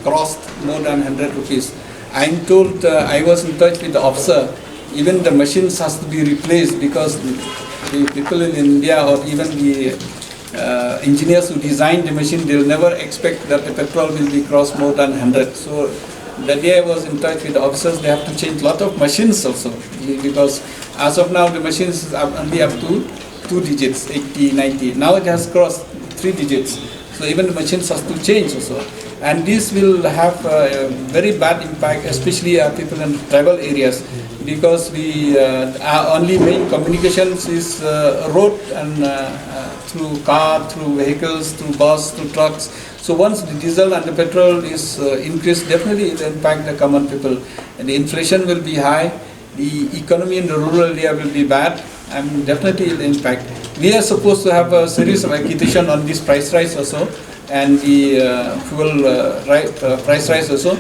crossed more than 100 rupees. I'm told, I was in touch with the officer, even the machines has to be replaced because the people in India or even the engineers who designed the machine, they'll never expect that the petrol will be crossed more than 100. So the day I was in touch with the officers, they have to change a lot of machines also, because as of now the machines are only up to 2 digits, 80, 90. Now it has crossed 3 digits. So even the machines has to change also. And this will have a very bad impact, especially people in tribal areas, because our only main communications is road and through car, through vehicles, through bus, through trucks. So once the diesel and the petrol is increased, definitely it will impact the common people. And the inflation will be high, the economy in the rural area will be bad, and definitely it will impact. We are supposed to have a series of agitation on this price rise also, and the fuel price rise also,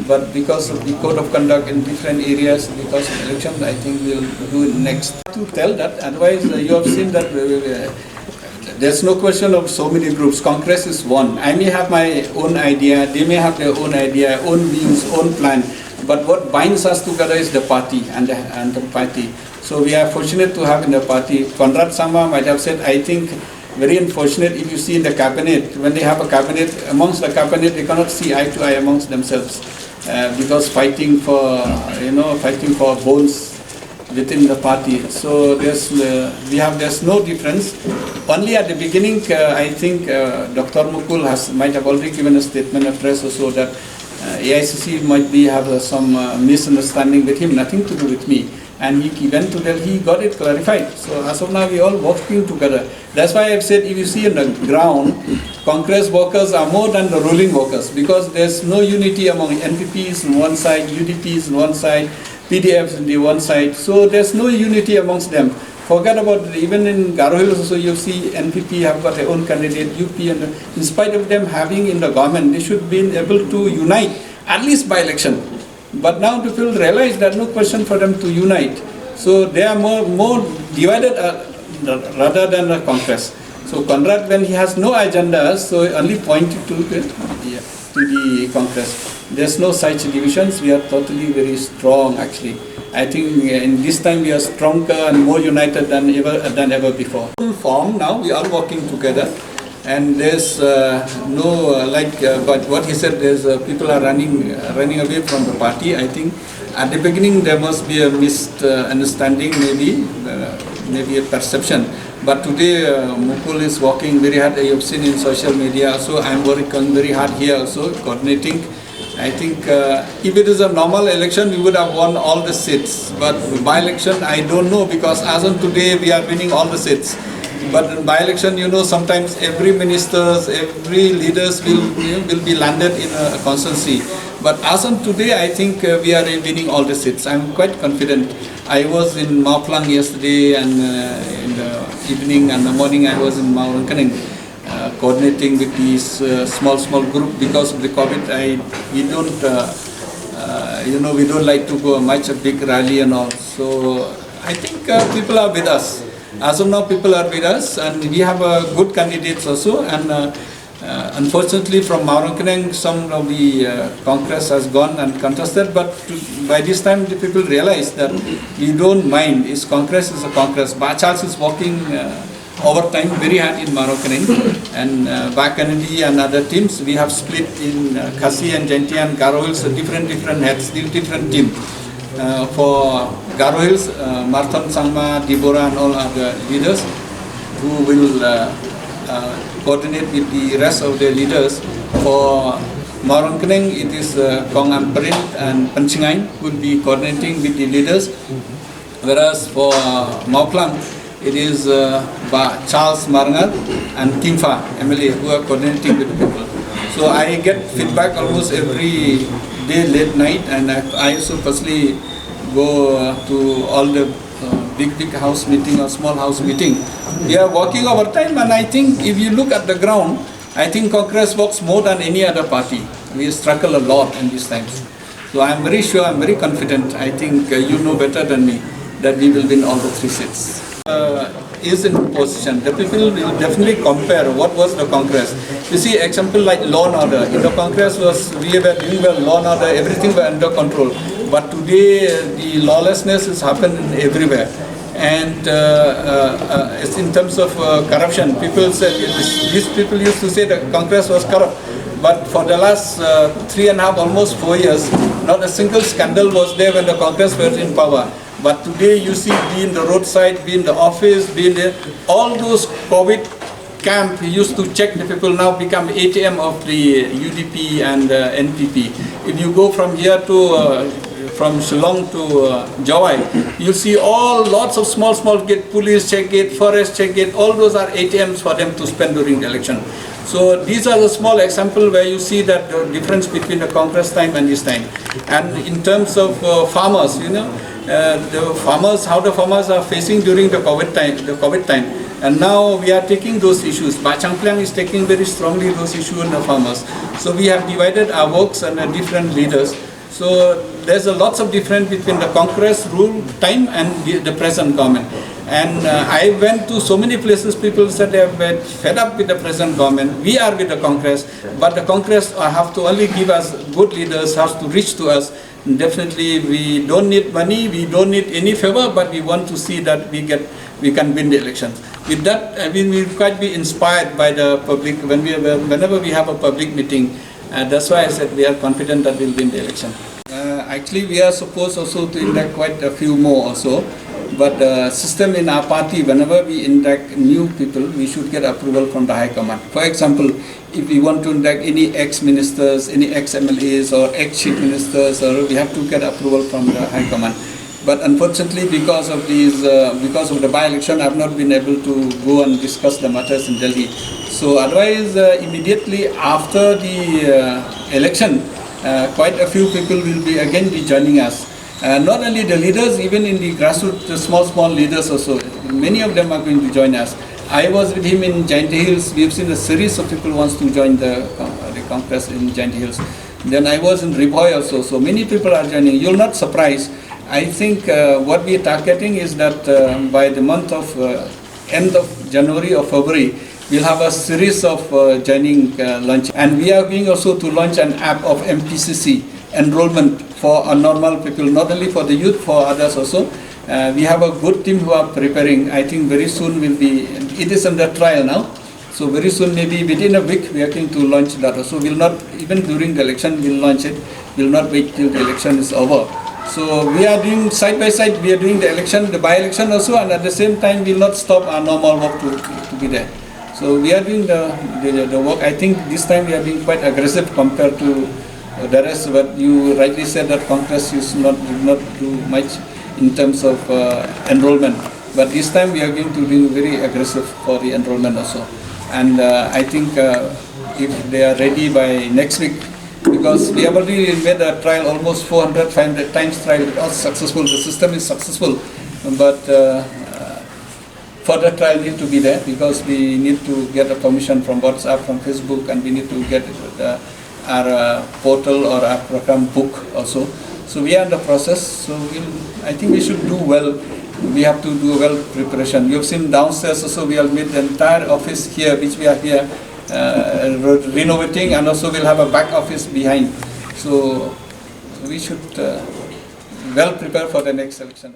but because of the code of conduct in different areas, because of election, I think we'll do it next. To tell that, otherwise you have seen that there's no question of so many groups. Congress is one. I may have my own idea, they may have their own idea, own views, own plan, but what binds us together is the party and the party. So we are fortunate to have in the party. Conrad Sangma might have said, I think, very unfortunate if you see in the cabinet, when they have a cabinet, amongst the cabinet they cannot see eye to eye amongst themselves because fighting for votes within the party. So there's no difference. Only at the beginning, I think Dr. Mukul might have already given a statement of press also that AICC might have some misunderstanding with him, nothing to do with me. And he went to Delhi, he got it clarified. So as of now, we all working together. That's why I've said, if you see on the ground, Congress workers are more than the ruling workers, because there's no unity among NPPs on one side, UDPs on one side, PDFs on the one side. So there's no unity amongst them. Forget about it. Even in Garo Hills also, you see NPP have got their own candidate, UP, and in spite of them having in the government, they should be able to unite, at least by election. But now people realize there's no question for them to unite. So they are more divided rather than the Congress. So Conrad, when he has no agenda, so only pointed to the Congress. There's no such divisions. We are totally very strong actually. I think in this time we are stronger and more united than ever before. Full form now, we are working together. And there's but what he said, there's people are running away from the party. I think at the beginning there must be a misunderstanding, maybe a perception. But today Mukul is working very hard. You have seen in social media. So I'm working very hard here also, coordinating. I think if it is a normal election, we would have won all the seats. But by-election, I don't know, because as of today, we are winning all the seats. But in by-election, sometimes every ministers, every leaders will be landed in a constituency. But as of today, I think we are winning all the seats. I'm quite confident. I was in Mauplang yesterday, and in the evening and the morning I was in Maurangkaneng, coordinating with these small group. Because of the COVID, we don't like to go much a big rally and all. So I think people are with us. As of now, people are with us, and we have good candidates also. And unfortunately, from Maurangkaneng, some of the Congress has gone and contested. But by this time, the people realize that we don't mind. Congress is a Congress. Bachals is working overtime very hard in Maurangkaneng, and Bakanandi and other teams. We have split in Khasi and Jaintia and Garo Hills, different heads, different team. For Garo Hills, Martham Sangma, Deborah and all other leaders who will coordinate with the rest of the leaders. For Maurangkaneng, it is Kong Amperin and Panchingain who will be coordinating with the leaders. Whereas for Mauplang, it is Charles Marangat and Kimfa, MLA, who are coordinating with the people. So I get feedback almost every day, late night, and I also personally go to all the big house meeting or small house meeting. We are working overtime, and I think if you look at the ground, I think Congress works more than any other party. We struggle a lot in these times. So I'm very sure, I'm very confident. I think you know better than me that we will win all the 3 seats. is in position, the people will definitely compare what was the Congress. You see, example like law and order. In the Congress we were doing well, law and order, everything were under control. But today the lawlessness is happening everywhere. And it's in terms of corruption, people said, these people used to say that Congress was corrupt. But for the last 3.5, almost 4 years, not a single scandal was there when the Congress was in power. But today you see, be in the roadside, be in the office, be in the, all those COVID camp used to check the people now become ATM of the UDP and NPP. If you go from here to from Shillong to Jawai, you see lots of small gate, police check gate, forest check gate, all those are ATMs for them to spend during the election. So these are the small example where you see that the difference between the Congress time and this time. And in terms of farmers, you know, the farmers, how the farmers are facing during the COVID time. And now we are taking those issues. Bachang Plang is taking very strongly those issues in the farmers. So we have divided our works under different leaders. So there's a lots of difference between the Congress rule time and the present government. And I went to so many places, people said they have been fed up with the present government. We are with the Congress, but the Congress have to only give us good leaders, has to reach to us. Definitely we don't need money, we don't need any favor, but we want to see that we can win the election. With that, I mean, we quite be inspired by the public whenever we have a public meeting. That's why I said we are confident that we'll win the election. Actually, we are supposed also to induct quite a few more also. But the system in our party, whenever we induct new people, we should get approval from the High Command. For example, if we want to induct any ex-ministers, any ex-MLAs or ex-chief ministers, or we have to get approval from the High Command. But unfortunately, because of the by-election, I have not been able to go and discuss the matters in Delhi. So otherwise, immediately after the election, quite a few people will again be joining us. Not only the leaders, even in the grassroots, the small leaders also, many of them are going to join us. I was with him in Giant Hills. We have seen a series of people wants to join the Congress in Giant Hills. Then I was in Ribhoy also, so many people are joining. You're not surprised. I think what we are targeting is that by the month of end of January or February, we'll have a series of joining launch. And we are going also to launch an app of MPCC, enrollment for normal people, not only for the youth, for others also. We have a good team who are preparing. I think very soon will be, it is under trial now. So very soon, maybe within a week, we are going to launch that. So we'll not, even during the election, we'll launch it. We'll not wait till the election is over. So we are doing side by side, we are doing the election, the by-election also, and at the same time, we'll not stop our normal work to be there. So we are doing the work. I think this time we are being quite aggressive compared to the rest. But you rightly said that Congress did not do much in terms of enrollment. But this time we are going to be very aggressive for the enrollment also. And I think if they are ready by next week, because we have already made a trial, almost 400, 500 times trial, it was successful, the system is successful. But further trial need to be there, because we need to get a permission from WhatsApp, from Facebook, and we need to get our portal or our program book also. So we are in the process, so I think we should do well. We have to do well preparation. You have seen downstairs also, we have made the entire office here, which we are here renovating, and also we'll have a back office behind. So we should well prepare for the next election.